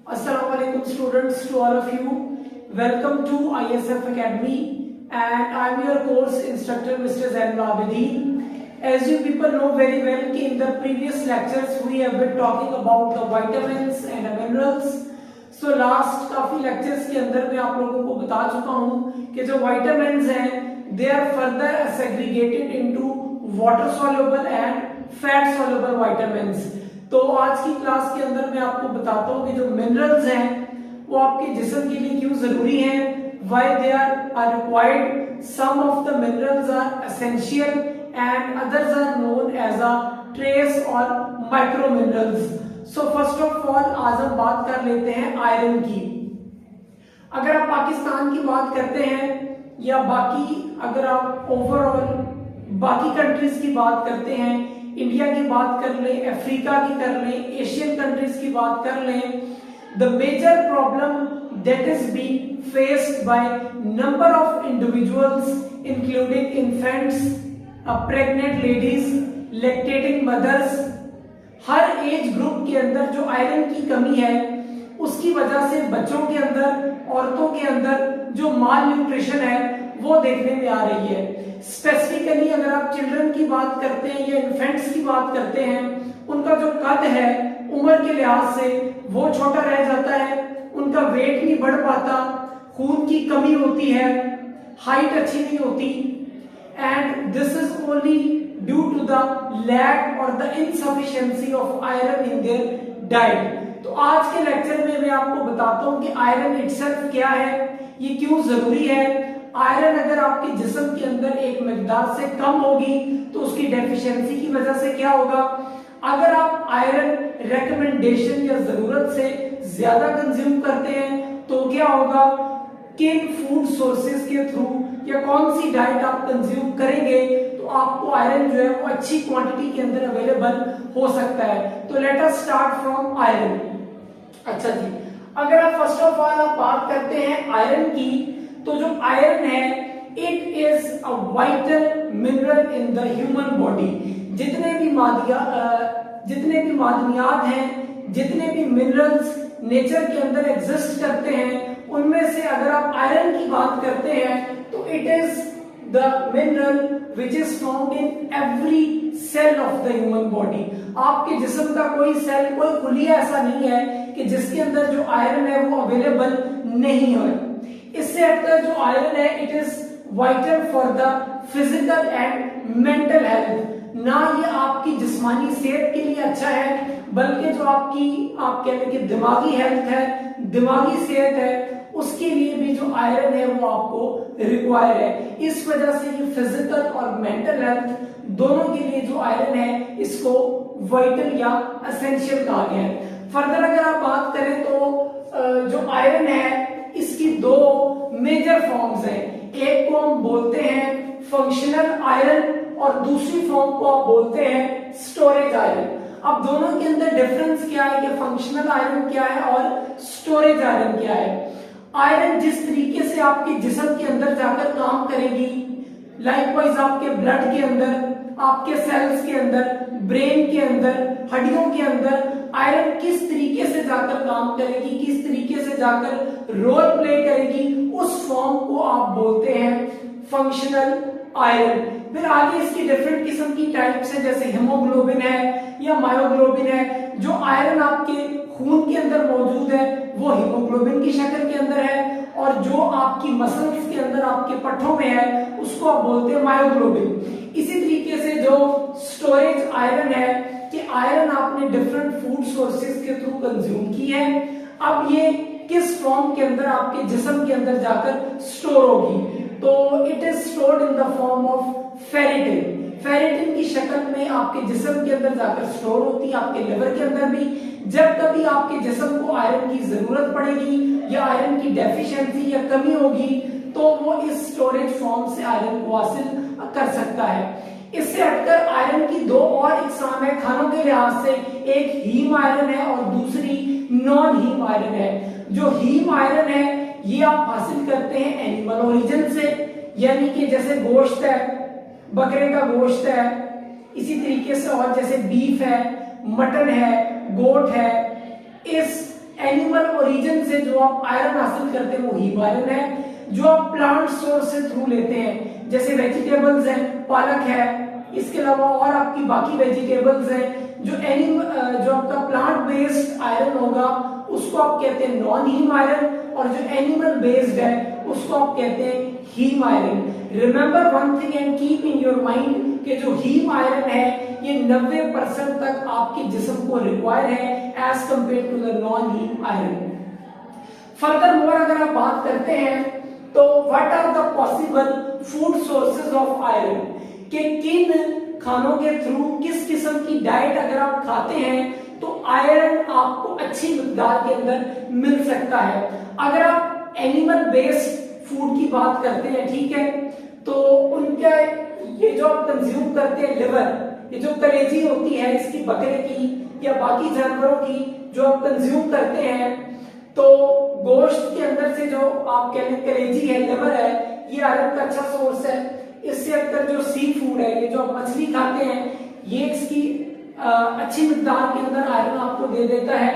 Assalamualaikum students, to all of you. Welcome to ISF Academy, and I am your course instructor Mr. Zainul Abidin. As you people know very well, in the previous lectures we have been talking about the vitamins and minerals. So last काफी lectures के अंदर मैं आप लोगों को बता चुका हूँ कि जो vitamins हैं, they are further segregated into water soluble and fat soluble vitamins. तो आज की क्लास के अंदर मैं आपको बताता हूँ कि जो मिनरल्स हैं वो आपके जिस्म के लिए क्यों जरूरी हैं, why they are required, some of the minerals are essential and others are known as a trace or micro minerals. So first of all आज हम बात कर लेते हैं आयरन की. अगर आप पाकिस्तान की बात करते हैं या बाकी अगर आप ओवरऑल बाकी कंट्रीज की बात करते हैं, इंडिया की बात कर लें, अफ्रीका की कर लें, एशियन कंट्रीज की बात कर लें, the major problem that is being faced by number of individuals including infants, pregnant ladies, lactating mothers, हर एज ग्रुप के अंदर जो आयरन की कमी है उसकी वजह से बच्चों के अंदर, औरतों के अंदर जो माल न्यूट्रिशन है वो देखने में आ रही है. स्पेसिफिकली अगर आप चिल्ड्रन की बात करते हैं या इन्फेंट्स की बात करते हैं, उनका जो कद है उम्र के लिहाज से वो छोटा रह जाता है, उनका वेट नहीं बढ़ पाता, खून की कमी होती है, हाइट अच्छी नहीं होती, and this is only due to the lack और the insufficiency of iron in their diet. तो आज के लेक्चर में मैं आपको बताता हूं कि आयरन इटसेल्फ क्या है, ये क्यों जरूरी है. आयरन अगर आपके जिस्म के अंदर एक मिकदार से कम होगी तो उसकी डेफिशिएंसी की वजह से क्या होगा. अगर आप आयरन रिकमेंडेशन या जरूरत से ज्यादा कंज्यूम करते हैं तो क्या होगा, किन फूड सोर्सेज के थ्रू या कौन सी डाइट आप कंज्यूम करेंगे तो आपको आयरन जो है वो अच्छी क्वांटिटी के अंदर अवेलेबल हो सकता है. तो let us start from iron. अच्छा जी, अगर आप फर्स्ट ऑफ ऑल आप बात करते हैं आयरन की, तो जो आयरन है it is a vital mineral in the human body. जितने भी मादनियात हैं, जितने भी मिनरल्स नेचर के अंदर एग्जिस्ट करते हैं, उनमें से अगर आप आयरन की बात करते हैं तो it is the mineral which is found in every cell of the human body. आपके जिस्म का कोई सेल, कोई खुलिया ऐसा नहीं है कि जिसके अंदर जो आयरन है वो अवेलेबल नहीं है. इससे हटकर जो आयरन है it is vital for the physical and mental health. ना ये आपकी जिस्मानी सेहत के लिए अच्छा है, बल्कि जो आपकी आप कहते हैं कि दिमागी हेल्थ है, दिमागी सेहत है, उसके लिए भी जो आयरन है वो आपको रिक्वायर है. इस वजह से ये फिजिकल और मेंटल हेल्थ दोनों के लिए जो आयरन है इसको वाइटल या एसेंशियल कहा गया है. फर्दर अगर आप बात करें तो जो आयरन है इसकी दो मेजर फॉर्म्स हैं. एक को हम बोलते हैं फंक्शनल आयरन और दूसरी फॉर्म को आप बोलते हैं स्टोरेज आयरन. अब दोनों के अंदर डिफरेंस क्या है कि फंक्शनल आयरन क्या है और स्टोरेज आयरन क्या है. आयरन जिस तरीके से आपके जिस्म के अंदर जाकर काम करेगी, लाइकवाइज आपके ब्लड के अंदर, आपके सेल्स के अंदर, ब्रेन के अंदर, हड्डियों के अंदर आयरन किस तरीके से जाकर काम करेगी, किस तरीके से जाकर रोल प्ले करेगी, उस फॉर्म को आप बोलते हैं फंक्शनल आयरन. फिर आगे इसकी डिफरेंट किस्म की टाइप्स है, जैसे हीमोग्लोबिन है या मायोग्लोबिन है. जो आयरन आपके खून के अंदर मौजूद है वो हीमोग्लोबिन की शक्ल के अंदर है, और जो आपकी मसल्स के अंदर आपके पट्ठों में है उसको आप बोलते हैं मायोग्लोबिन. इसी तरीके से जो स्टोरेज आयरन है कि आयरन आपने डिफरेंट फूड सोर्सेज के थ्रू कंज्यूम की है, अब ये किस फॉर्म के अंदर आपके जिस्म के अंदर जाकर स्टोर होगी, तो it is stored in the form of ferritin. Ferritin की शक्ल में आपके जिस्म के अंदर जाकर स्टोर होती है, आपके लिवर के अंदर भी. जब कभी आपके जिस्म को आयरन की जरूरत पड़ेगी या आयरन की डेफिशिएंसी या कमी होगी तो वो इस स्टोरेज फॉर्म से आयरन को हासिल कर सकता है. इससे हटकर आयरन की दो और इकसाम है खानों के लिहाज से. एक हीम आयरन है और दूसरी नॉन हीम आयरन है. जो हीम आयरन है ये आप हासिल करते हैं एनिमल ओरिजिन से, यानी कि जैसे गोश्त है, बकरे का गोश्त है, इसी तरीके से और जैसे बीफ है, मटन है, गोट है, इस एनिमल ओरिजिन से जो आप आयरन हासिल करते हैं वो हीम आयरन है। जो आप प्लांट सोर्स से थ्रू लेते हैं जैसे वेजिटेबल्स हैं, पालक है, इसके अलावा और आपकी बाकी वेजिटेबल्स हैं, जो आपका प्लांट बेस्ड आयरन होगा उसको आप कहते हैं नॉन हीम आयरन, और जो एनिमल बेस्ड है उसको आप कहते हैं haem iron. Remember one thing and keep in your mind कि जो हीम आयरन है ये 90% तक आपके जिस्म को रिक्वायर है as compare to the non haem iron. Furthermore अगर आप बात करते हैं तो what are the possible food sources of iron, कि किन खानों के थ्रू किस किस्म की डाइट अगर आप खाते हैं तो आयरन आपको अच्छी मिकदार के अंदर मिल सकता है। अगर आप एनिमल बेस्ड फूड की बात करते हैं, ठीक है, तो उनका ये जो आप कंज्यूम करते हैं लिवर, ये जो कलेजी होती है इसकी बकरे की या बाकी जानवरों की जो आप कंज्यूम करते हैं, तो गोश्त के अंदर से जो आप कह लें कलेजी है, लिवर है, ये आयरन का अच्छा सोर्स है। इससे अक्सर जो सी फूड है, ये जो आप मछली खाते हैं, ये इसकी अच्छी मिकदार के अंदर आयरन आपको दे देता है।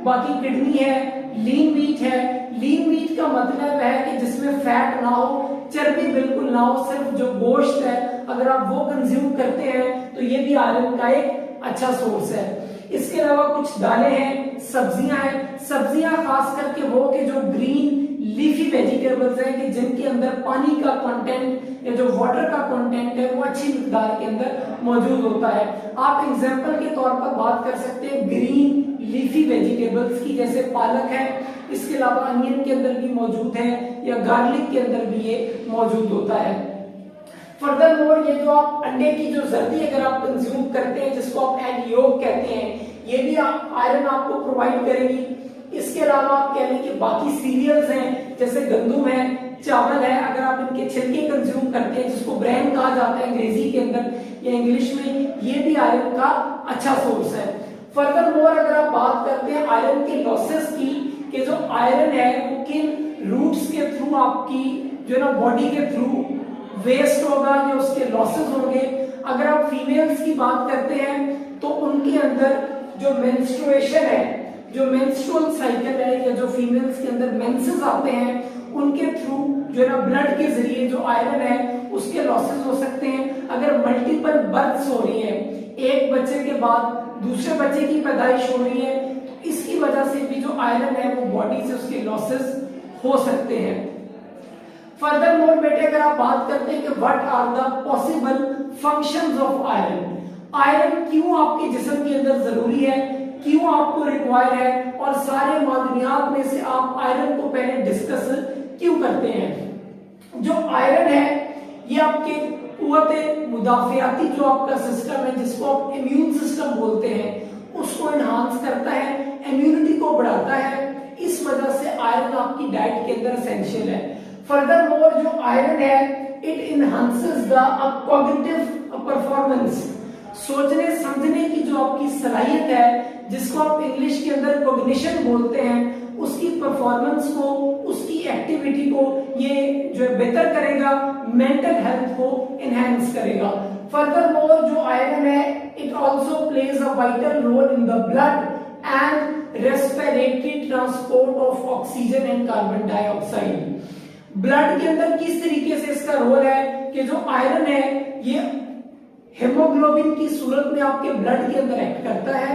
बाकी किडनी है, लीन मीट है। लीन मीट का मतलब है कि जिसमें फैट ना हो, चर्बी बिल्कुल ना हो, सिर्फ जो गोश्त है अगर आप वो कंज्यूम करते हैं तो ये भी आयरन का एक अच्छा सोर्स है। इसके अलावा कुछ दालें हैं, सब्जियां हैं। सब्जियां खास करके वो कि जो ग्रीन लीफी वेजिटेबल्स हैं कि जिनके अंदर पानी का कंटेंट या जो वाटर का कंटेंट है वो अच्छी मिकदार के अंदर मौजूद होता है। आप एग्जांपल के तौर पर बात कर सकते हैं ग्रीन लीफी वेजिटेबल्स की, जैसे पालक है, इसके अलावा अनियन के अंदर भी मौजूद है या गार्लिक के अंदर भी ये मौजूद होता है। फर्दर मोर ये जो आप अंडे की जो जर्दी अगर आप कंज्यूम करते हैं जिसको आप एग योक कहते हैं, ये भी आयरन आपको प्रोवाइड करेगी। इसके अलावा आप कह लें कि बाकी सीरियल्स हैं जैसे गंदम है, चावल है, अगर आप इनके छिलके कंज्यूम करते हैं जिसको ब्रेन कहा जाता है अंग्रेजी के अंदर या इंग्लिश में, ये भी आयरन का अच्छा सोर्स है। फर्दर मोर अगर आप बात करते हैं आयरन के लॉसेस की, कि जो आयरन है वो किन रूट्स के थ्रू आपकी जो ना बॉडी के थ्रू वेस्ट होगा या उसके लॉसेस होंगे। अगर आप फीमेल्स की बात करते हैं तो उनके अंदर जो मेंस्ट्रुएशन है, जो मेंस्ट्रुअल साइकिल है या जो फीमेल्स के अंदर मेंसेस आते हैं उनके थ्रू जो है ना ब्लड के जरिए जो आयरन है उसके लॉसेस हो सकते हैं। अगर मल्टीपल बर्थ्स हो रही है, एक बच्चे के बाद दूसरे बच्चे की पैदाइश हो रही है, तो इसकी वजह से भी जो आयरन है वो बॉडी से उसके लॉसेस हो सकते हैं। फर्दर मोर बेटे अगर आप बात करते हैं कि what are the possible functions of iron, iron क्यों आपके जिस्म के अंदर जरूरी है, क्यों आपको रिक्वायर है, और सारे मादनियात में से आप आयरन को पहले डिस्कस क्यों करते हैं। जो आयरन है ये आपके कुव्वते मुदाफियाती जो आपका सिस्टम है जिसको आप इम्यून सिस्टम बोलते हैं उसको एनहांस करता है, इम्यूनिटी को बढ़ाता है। इस वजह से आयरन आपकी डाइट के अंदर एसेंशियल है। फर्दर मोर जो आयरन है इट इनहांसेस द कॉग्निटिव परफॉर्मेंस, सोचने समझने की जो आपकी सलाहियत है जिसको आप इंग्लिश के अंदर कॉग्निशन बोलते हैं, उसकी परफॉर्मेंस को, उसकी एक्टिविटी को ये जो है बेहतर करेगा, मेंटल हेल्थ को एनहांस करेगा। फर्दर मोर जो आयरन है it also plays a vital role in the blood and respiratory transport of oxygen and carbon dioxide. Blood के अंदर किस तरीके से इसका रोल है कि जो आयरन है ये हेमोग्लोबिन की सूरत में आपके ब्लड के अंदर एक्ट करता है।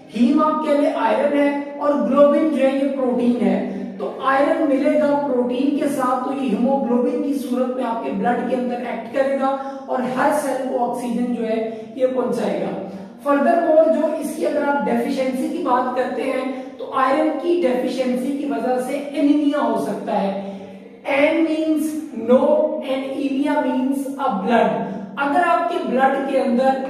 हीम आपके लिए आयरन है और ग्लोबिन जो है ये प्रोटीन है, तो आयरन मिलेगा प्रोटीन के साथ तो ये हीमोग्लोबिन की सूरत में आपके ब्लड के अंदर एक्ट करेगा और हर सेल को ऑक्सीजन जो है ये पहुंचाएगा। फर्दर मोर जो इसकी अगर आप डेफिशिएंसी की बात करते हैं तो आयरन की डेफिशिएंसी की वजह से एनीमिया हो सकता है। An means no and anaemia means a blood. अगर आपके ब्लड के अंदर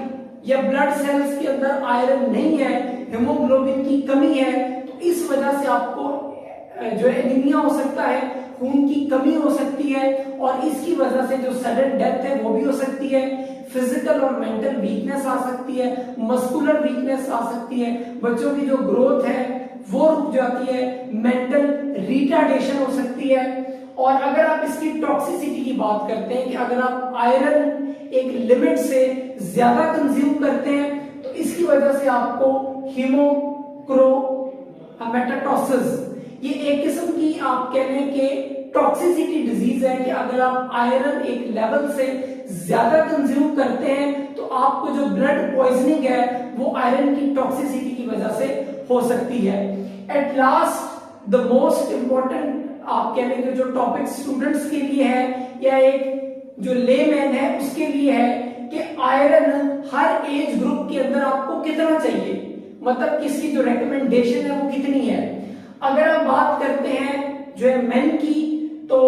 या ब्लड सेल्स के अंदर आयरन नहीं है, हेमोग्लोबिन की कमी है, तो इस वजह से आपको जो एनीमिया हो सकता है, खून की कमी हो सकती है और इसकी वजह से जो सडन डेथ है वो भी हो सकती है। फिजिकल और मेंटल वीकनेस आ सकती है, मस्कुलर वीकनेस आ सकती है, बच्चों की जो ग्रोथ है वो रुक जाती है, मेंटल रिटार्डेशन हो सकती है। और अगर आप इसकी टॉक्सिसिटी की बात करते हैं कि अगर आप आयरन एक लिमिट से ज्यादा कंज्यूम करते हैं तो इसकी वजह से आपको हीमोक्रोमेटाटोसिस, ये एक किस्म की आप कह लें कि टॉक्सिसिटी डिजीज है कि अगर आप आयरन एक लेवल से ज्यादा कंज्यूम करते हैं तो आपको जो ब्लड पॉइजनिंग है वो आयरन की टॉक्सिसिटी की वजह से हो सकती है। At last the most important आप कह लेंगे जो टॉपिक स्टूडेंट्स के लिए है या एक जो लेमैन है उसके लिए है कि आयरन हर एज ग्रुप के अंदर आपको कितना चाहिए, मतलब किसकी जो रिकमेंडेशन है वो कितनी है। अगर आप बात करते हैं जो है मेन की तो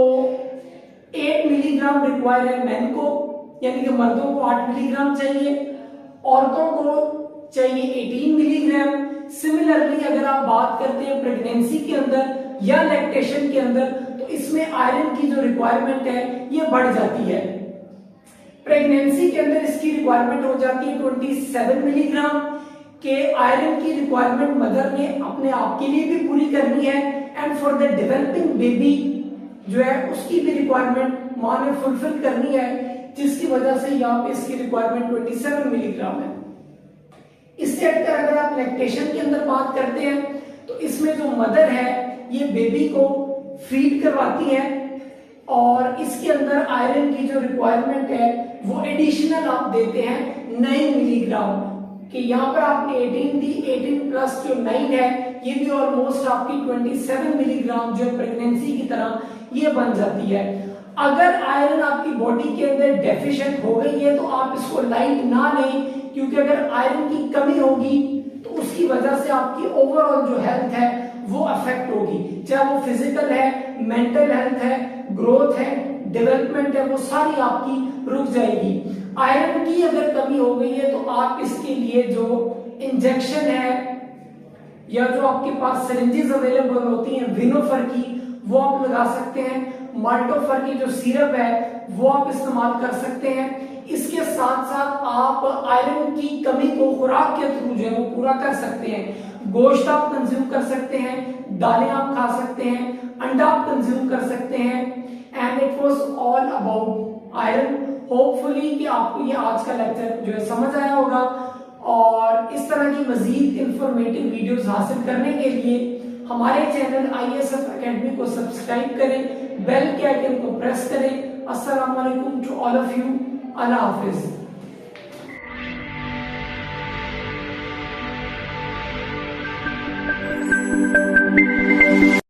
8 मिलीग्राम रिक्वायर है मेन को, यानी कि मर्दों को 8 मिलीग्राम चाहिए, औरतों को चाहिए 18 मिलीग्राम। सिमिलरली अगर आप बात करते हैं प्रेगनेंसी के अंदर या लैक्टेशन के अंदर तो इसमें आयरन की जो रिक्वायरमेंट है ये बढ़ जाती है। प्रेगनेंसी के अंदर इसकी रिक्वायरमेंट हो जाती है 27 मिलीग्राम के आयरन की रिक्वायरमेंट मदर ने अपने आप के लिए भी पूरी करनी है and for the developing baby जो है उसकी भी रिक्वायरमेंट मां ने फुलफिल करनी है, जिसकी वजह से यहाँ पे इसकी रिक्वायरमेंट 27 मिलीग्राम है। इससे हटकर अगर आप लैक्टेशन के अंदर बात करते हैं तो इसमें जो मदर है ये बेबी को फीड करवाती है और इसके अंदर आयरन की जो रिक्वायरमेंट है वो एडिशनल आप देते हैं 9 मिलीग्राम कि यहाँ पर आपने 18 दी, 18 प्लस जो 9 है ये भी ऑलमोस्ट आपकी 27 मिलीग्राम जो प्रेगनेंसी की तरह ये बन जाती है। अगर आयरन आपकी बॉडी के अंदर डेफिशिएंट हो गई है तो आप इसको लाइट ना लें, क्योंकि अगर आयरन की कमी होगी तो उसकी वजह से आपकी ओवरऑल जो हेल्थ है वो अफेक्ट होगी, चाहे वो फिजिकल है, मेंटल हेल्थ है, ग्रोथ है, डेवलपमेंट है, वो सारी आपकी रुक जाएगी। आयरन की अगर कमी हो गई है तो आप इसके लिए जो इंजेक्शन है या जो आपके पास सिरिंजेस अवेलेबल होती हैं विनोफर की वो आप लगा सकते हैं, माल्टोफर की जो सिरप है वो आप इस्तेमाल कर सकते हैं। इसके साथ साथ आप आयरन की कमी को खुराक के थ्रू जो है वो पूरा कर सकते हैं। गोश्त आप कंज्यूम कर सकते हैं, दालें आप खा सकते हैं, अंडा आप कंज्यूम कर सकते हैं and it was all about iron. Hopefully कि आपको ये आज का लेक्चर जो है समझ आया होगा और इस तरह की मजीद इंफॉर्मेटिव वीडियोस हासिल करने के लिए हमारे चैनल ISF एकेडमी को सब्सक्राइब करें, बेल के आइकन को प्रेस करें। अस्सलाम वालेकुम टू ऑल ऑफ यू। अल्लाह हाफिज।